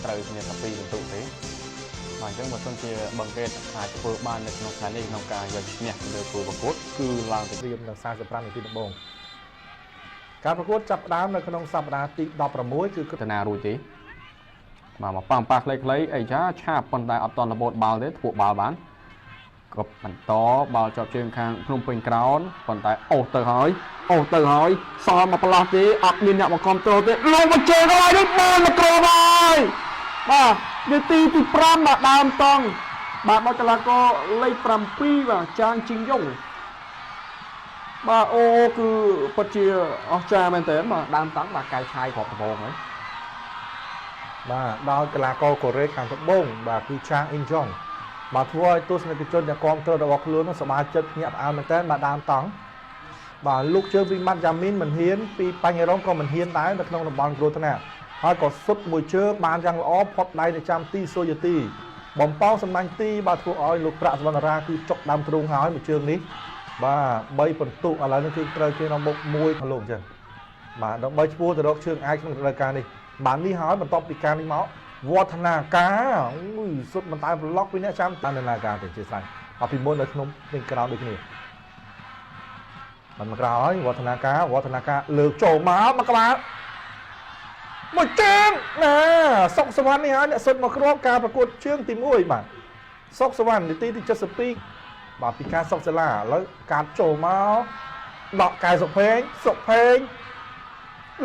ត្រូវគ្នាតែពីរបន្ទុកទេបាទអញ្ចឹងបើសិនជាបង្កេតអាចធ្វើបាននៅក្នុងថ្ងៃនេះក្នុងការយកឈ្នះលើគូប្រកួតគឺឡើងទៅត្រៀមនៅ45នាទីដំបូងការប្រកួតចាប់ផ្ដើមនៅក្នុងសប្តាហ៍ទី16គឺតាណារួចទេបាទមកប៉ះខ្លីៗអីចាឆាប់ប៉ុន្តែអត់តន់របូតបាល់ទេធ្វើបាល់បានក៏បន្តបាល់ជាប់ជើងខាងភ្នំពេញក្រោនប៉ុន្តែអូសទៅហើយសល់មកប្រឡោះទេអត់មានអ្នកមកគ្រប់ត្រូលទេលោកមកជើងហើយនេះបានមកក្រោមហើយបាទនាទីទី5បាទដើមតង់បាទមកកីឡាករលេខ7បាទចាងជីងយ៉ុងបាទអូគឺពិតជាអស្ចារ្យមែនទែនបាទដើមតង់បាទកាយឆាយគ្រប់ដំបងហើយបាទដោយកីឡាករកូរ៉េខាងត្បូងបាទគឺឆាងអ៊ីនយ៉ុងបាទធ្វើឲ្យទស្សនិកជនដែលគ្រប់គ្រងរបស់ខ្លួនសប្បាយចិត្តភ្ញាក់ផ្អើលមែនទែនបាទដើមតង់បាទលោកជើងពីម៉ាត់យ៉ាមីនមិនហ៊ានពីបញ្ញរងក៏មិនហ៊ានដែរនៅក្នុងតំបន់គ្រោះថ្នាក់ហើយក៏សុទ្ធមួយជើងបានយ៉ាងល្អផុតដៃទៅចាំទីសូយទីបំពងសម្លាញ់ទីបាទធ្វើឲ្យលោកប្រាក់សវណ្ណរាគឺចុកដើមទ្រូងហើយមួយជើងនេះបាទ3បន្ទុកឥឡូវនេះគឺត្រូវគេនៅមុខមួយផងលោកអញ្ចឹងបាទដើម្បីឈ្មោះទៅរកជើងឯកក្នុងរដូវកាលនេះបាទនេះហើយបន្ទាប់ពីការនេះមកវឌ្ឍនាការសុទ្ធមិនតែប្លុកពីអ្នកចាំតាមនាការទេជាស្អីអត់ពីមុននៅក្នុងពេញក្រោយដូចគ្នាបានមកក្រោយវឌ្ឍនាការលើកចូលមកក្បាលមួយជើងណាសុកសវណ្ណនេះហើយអ្នកសុទ្ធមកគ្រាប់ការប្រកួតជើងទី1បាទសុកសវណ្ណនាទីទី72បាទពីការសុកសាឡាឥឡូវកាត់ចូលមកដកកែសុភេង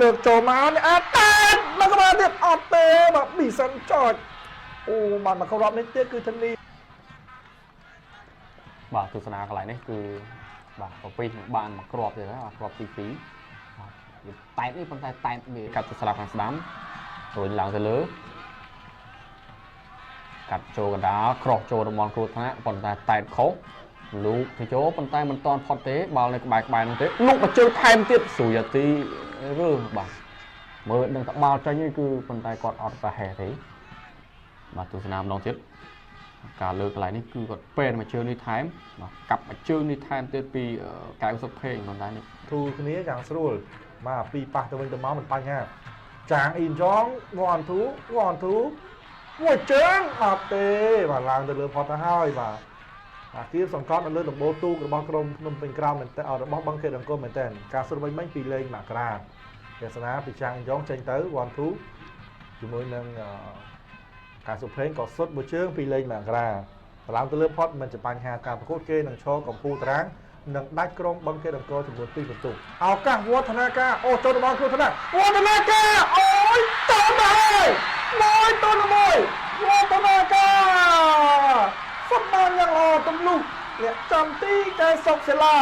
លើកចូលមកនេះអត់តែមកក្បាលទៀតអត់ទេបាទប៊ីសិនចតអូបាទមកគ្រាប់នេះទៀតគឺធានីបាទទស្សនាកន្លែងនេះគឺបាទប្រពេញបានមកគ្រាប់ទៀតហើយគ្រាប់ទី2តែតនេះប៉ុន្តែតែតវាកាត់ទៅស្លាប់ខាងស្ដាំរួញឡើងទៅលើកាត់ចូលកណ្ដាលក្រោះចូលរមន់គ្រោះថ្នាក់ប៉ុន្តែតែតខុសលូកទៅចូលប៉ុន្តែមិនតាន់ផុតទេបាល់នៅក្បែរនោះទេលុកមកជើងថែមទៀតស៊ូយ៉ាទីរើបាទមើលនឹងតបាល់ចេញគឺប៉ុន្តែគាត់អត់ប្រហែលទេបាទទស្សនាម្ដងទៀតការលើកកន្លែងនេះគឺគាត់ពេនមកជើងនេះថែមបាទកាប់មកជើងនេះថែមទៀតពីកៅសុភេងប៉ុន្តែនេះធូរគ្នាយ៉ាងស្រួលបាទពីប៉ះទៅវិញទៅមកមិនបញ្ហាចាងអ៊ីនយ៉ងវ៉ាន់ធូមួយជើងអត់ទេបាទឡើងទៅលើផុតទៅហើយបាទគៀបសង្កត់នៅលើដំបូលទូករបស់ក្រុមភ្នំពេញក្រោមមែនតើរបស់បឹងខេត្តអង្គរមែនតើការស្រុបវិញពីលេងមករាទេសនាពីចាងអ៊ីនយ៉ងចេញទៅវ៉ាន់ធូជាមួយនឹងការសុភេងក៏សុទ្ធមួយជើងពីលេងមករាឡើងទៅលើផុតមិនជាបញ្ហាការប្រកួតគេនឹងឈរកំពូលតារាងនឹងដាច់ក្រុមបឹងខេត្តអង្គរចំនួន2បន្ទុកឱកាសវឌ្ឍនាការអូចូលរបស់គ្រោះថ្នាក់វឌ្ឍនាការអូយតើហើយមួយទៅមួយវឌ្ឍនាការសុទ្ធបានយ៉ាងល្អទំលុះអ្នកចំទីកែសុកសិលា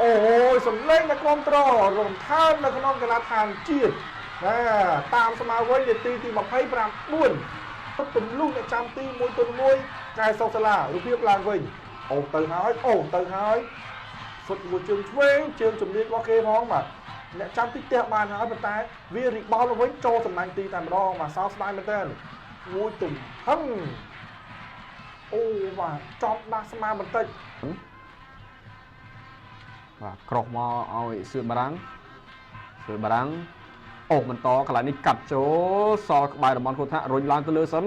អូយសម្លេងនៅក្រុមត្ររំខាននៅក្នុងកីឡាដ្ឋានជាតិតាមស្មារតីនាទីទី25 4ទំលុះអ្នកចាំទី1ទៅ1កែសុកសាឡារូបភាពឡើងវិញអូទៅហើយសុទ្ធមួយជើងឆ្វេងជើងជំនាញរបស់គេផងបាទអ្នកចាំទីផ្ទះបានហើយប៉ុន្តែវារីបោលទៅវិញចូលសម្លាញ់ទីតែម្ដងបាទសោកស្ដាយមែនទែនមួយទំហឹងអូបាទចប់ដាក់ស្មាបន្តិចបាទក្រោះមកឲ្យសឿបារាំងអូបន្តកន្លែងនេះកាត់ចូលសល់ក្បែរតំបន់គ្រោះថ្នាក់រុញឡើងទៅលើសិន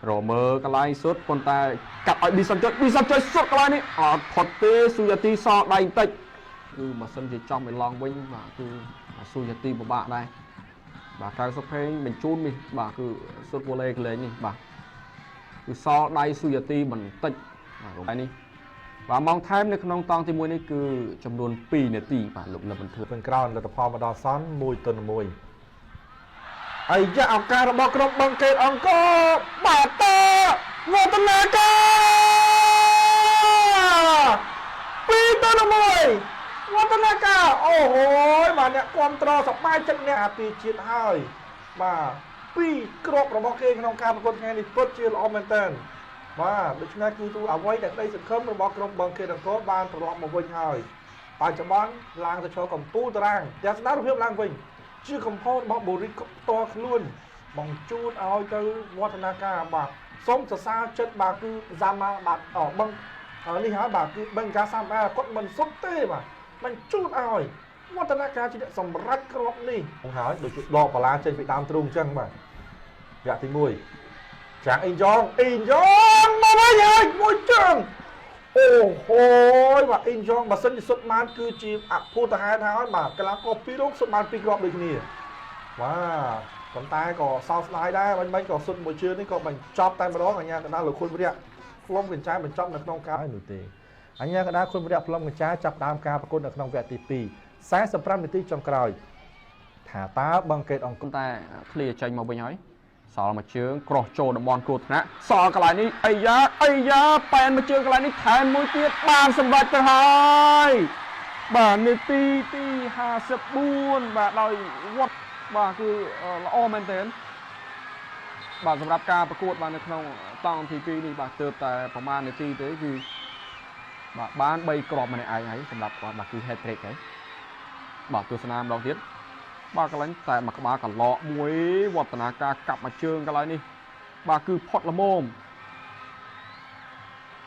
រមើកន្លែងសុទ្ធប៉ុន្តែកាត់ឲ្យប៊ីសិនចុចសុទ្ធកន្លែងនេះអត់ផុតទេស៊ូយ៉ាទីសល់ដៃបន្តិចគឺបើសិនជាចំឲ្យឡងវិញបាទគឺស៊ូយ៉ាទីពិបាកដែរបាទកៅសុភេងបញ្ជូននេះបាទគឺសុទ្ធវ៉ូឡេកលេងនេះបាទគឺសល់ដៃស៊ូយ៉ាទីបន្តិចបាទហើយនេះបាទម៉ោងថែមនៅក្នុងតង់ទី1នេះគឺចំនួន2នាទីបាទលោកលឹមបន្ទឿពេញក្រោយលទ្ធផលមកដល់សន1ទៅ1ហើយយកឱកាសរបស់ក្រុមបឹងកេតអង្គរបាទតើវឌ្ឍនាការ2ទៅ1វឌ្ឍនាការអូហូយបាទអ្នកគ្រប់ត្រសប្បាយចិត្តអ្នកអាពីជាតិហើយបាទ2គ្រាប់របស់គេក្នុងការប្រកួតថ្ងៃនេះពិតជាល្អមែនតើបាទដូច្នេះគឺទូអ្វីដែលក្តីសង្ឃឹមរបស់ក្រុមបឹងខេត្តអង្គរបានត្រឡប់មកវិញហើយបច្ចុប្បន្នឡើងទៅឈរកំពូលតារាងយ៉ាងស្ដាររូបភាពឡើងវិញជាកំហុសរបស់បូរីកផ្ទាល់ខ្លួនបង្ជូនឲ្យទៅវឌ្ឍនាការបាទសូមសរសើរចិត្តបាទគឺសាមាបាទបឹងនេះហើយបាទគឺបឹងការសាមាគាត់មិនសុទ្ធទេបាទបញ្ជូនឲ្យវឌ្ឍនាការជាអ្នកសម្រេចគ្រាប់នេះហើយដូចជាដកបាឡាចេញពីដើមទ្រូងអញ្ចឹងបាទរយៈទី1 chẳng in Jong mà bây giờ môi trường và in Jong mà sân xuất man cứ chỉ phụ ta hai tháo mà cái lá có pi đốt xuất man pi gọp được nè wow còn tay có sau slide đây bánh có xuất môi trường đấy có mình chop tay mà đó cả nhà cái đó là khuôn vậy phong cái trái mình chop được nông cá nổi tiếng anh nha cái đó khuôn vậy phong cái trái chop đam cá và côn được nông vẹt tì pì sáng sập ram tí trong còi thả tá bằng kẹt ông con ta clear tranh màu bên nhói sò mà chướng cross trô đầm bòn cột nè sò cái lại ní ai giá pen mà chướng cái lại ní thèm môi tiết bàn sầm bạch tới hai bà nê ti hà sập buôn bà đòi quất bàคือละอ้อแม่นเต้นbàสำหรับการประกวดbàในขนมตองทีปีนี่bàเติบแต่ประมาณนาทีเต้คือbàบ้านใบกรอบมาในไอ้ไงสำหรับbàคือ head trick ไงbàตัวสนามลองเทียบbà cái lãnhแต่mà bà cả lọ muốiวัฒนาการกลับมาเชิงกันเลยนี่bàคือพอดละโมม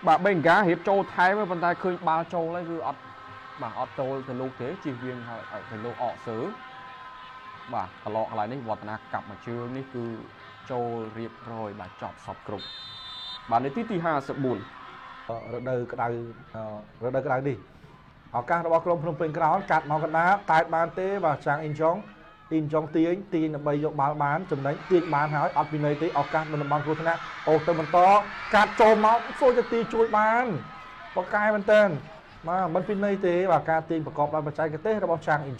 bà bên gá hiệp châu thái với vấn đề khơi bà châu lấyคือbà ọt châu từ lâu thế chỉ viên hay từ lâu ọ sứ bà cả lọ lạiนี่วัฒนากลับมาเชิงนี่คือโจเรียบร้อยbà chọt sọpกรุบbàในที่5สบุญđời cái đài đi họ các bao gồm phun pin cáo cắt màu cắt đá tại bàn té và trang in trong tiếng là bây giờ bán chùm đánh tiền bán hỏi ở bên này tí ở các mình bán cô thế nào ô tôi mình to cắt trộm máu xôi cho ti chui bán có cai bên tên mà bên bên này tí và ca tiền và cọp lại và trái cái tết là bao trang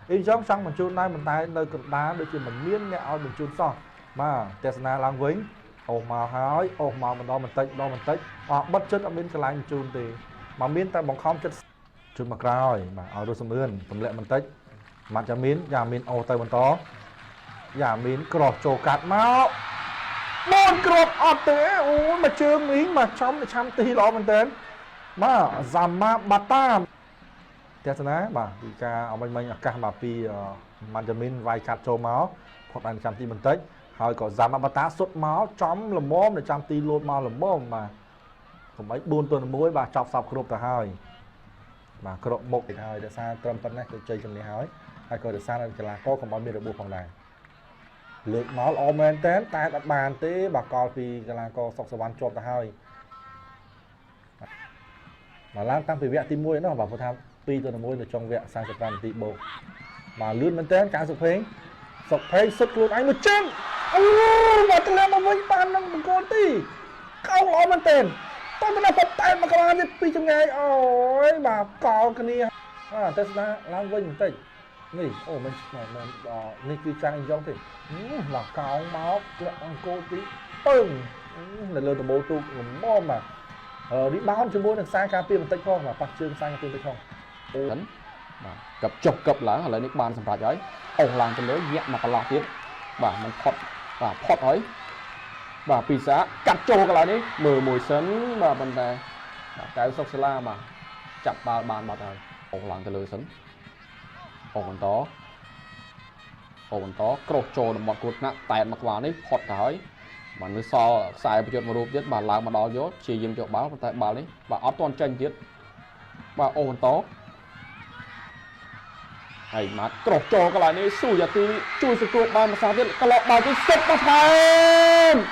in trong sang mình chun này mình tay nơi cắt đá đôi khi mình miên nè ở mình chun so mà Tesla lang vĩnh ô màu hỏi ô màu mình đo mình tích họ bất chất ở bên cái lạnh chun thì mà miên tay bằng không chất chun mặc rồi mà ở đôi sầm ươn tầm lệ mình tích mặt cho miến nhà miến ô tay mình to nhà miến cọp trổ cắt máu bôn cọp ọt té ô mà trương miếng mà trong trăm tí đó mình tên mà giảm mà bát tam Tesla mà vì ca ở mình ở cả mà pi mặt cho miến vài cắt trổ máu hoặc là trăm tí mình tích hỏi có giảm mà bát tá sốt máu chấm là mồm để trăm tí lột máu là mồm mà không mấy buôn tuần muối và chọc sọc cọp cả hai mà cọp một thì hai để xa trầm phân này tôi chơi trong này hỏi hay coi được xa là cái là có không bao nhiêu được buộc phòng này lượng máu ôm lên tén tay đặt bàn tí bà coi vì cái là có sọc sờ bàn chộp cả hai mà làm tăng vì vẹn tim muối nó vào một tham pi tôi là muối được trong vẹn sang sập bàn tị bộ mà lươn lên tén cả sọc phế sứt luôn anh một chân mà tôi làm mà với bàn nó một con tí câu ôm lên tên tôi mới là phật tay mà các bạn đi pi trong ngày ôi bà có cái này Tesla làm với những tỉnhนี่โอ้มันนี่คือจางยองที่หลักเก่าเมาส์กระอังโกตีปึ้งเลยตัวโบตูหนุ่มม่อมđi báo cho bố được sai cà phê một tay không là bắt chương sai cà phê tay không đánh cặp chụp cặp lại lại nick ban sầm rạch ấy ông làm cho lưới nhẹ mà còn lọt tiếp bà mình phọt ấy bà pizza cắt trâu cái lại đi mùi sấn bà bên đây cái sóc la mà chặt bàn bà trời ông làm cho lưới sấn ông tó cột trồ một cột nặng tẹt mặc vào đấy phọt tới mà nó so xài một một tiết bà làm mà đo dốt chỉ dùng cho báo tại bà đấy bà ốp toàn tranh tiết bà ông tó hay mà cột trồ cái lại này xui giờ thì chui sự cột bàn mà sao tiết cái lọ bà cái sấp mà thèm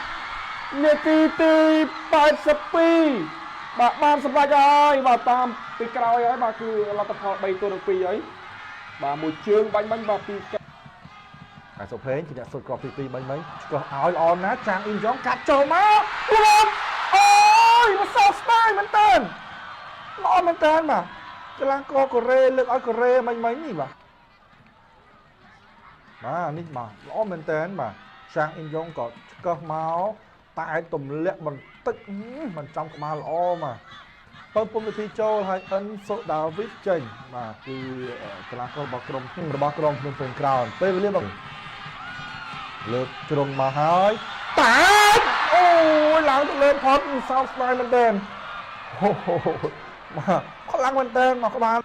nè ti bài sấp pi bà ban sấp ra rồi bà tam pi cao ấy bà cứ là tập họ bay tôi được pi ấy bà một chương bánh bà pi cái số phế thì đã sụt cọp pi bánh có áo on á trang in gióng cắt trầu máu luôn ôi mà sao style mình tên lo mình tên mà cái lang co Korea lực ở Korea bánh gì mà nít mà lo mình tên mà trang in gióng có máu tại tùm lẹ mình tích mình trong cái máu lo mà tôi cũng thi châu hay ấn số đào viết trình mà từ cái lá câu bọc rồng phần crown bây giờ bằng lượt trùng mà hỏi tát ôi láng lên thoát sao slide lên tên mà có láng lên tên mà các bạn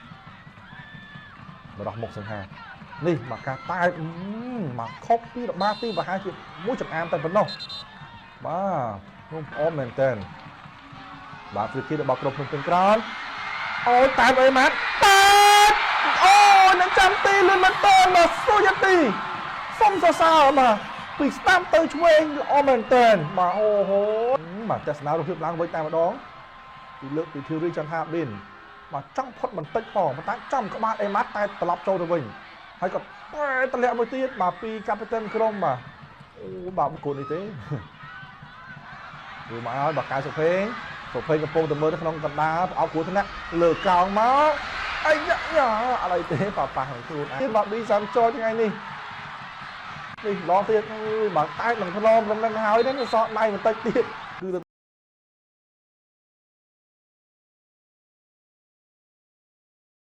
mà đọc 1/2 đi mà cả tay mà khóc tí đọc 3 tí và 2 triệu mũi chậm am tay vẫn đâu mà không ôm lên tên bà từ khi được bọc đồng phần crown ôi tay với mắt tát ôi nó chăm ti lên mặt tên mà xôi ti phong sao mà ពីស្ដាំទៅឆ្វេងល្អមែនតើបាទអូហូបាទទស្សនារូបភាពឡើងវិញតែម្ដងពីលើកពីធីរីចន្ទហាប៊ីនបាទចង់ផុតបន្តិចផងប៉ុន្តែចំក្បាលអេម៉ាត់តែត្រឡប់ចូលទៅវិញហើយក៏តម្លាក់មួយទៀតបាទពីកាពីតិនក្រុមបាទអូបាទគូនេះទេគឺមកឲ្យបាទកៅសុភេងកំពុងតែមើលនៅក្នុងកណ្ដាលអោបគួរថ្នាក់លើកោងមកអីយ៉ាអត់អីទេប៉ះខ្លួនទៀតបាទប៊ីសាំចូលថ្ងៃនេះឡងទៀតបាទតែនឹងថ្លមរំលឹងហើយនេះសក់ដៃបន្តិចទៀតគឺ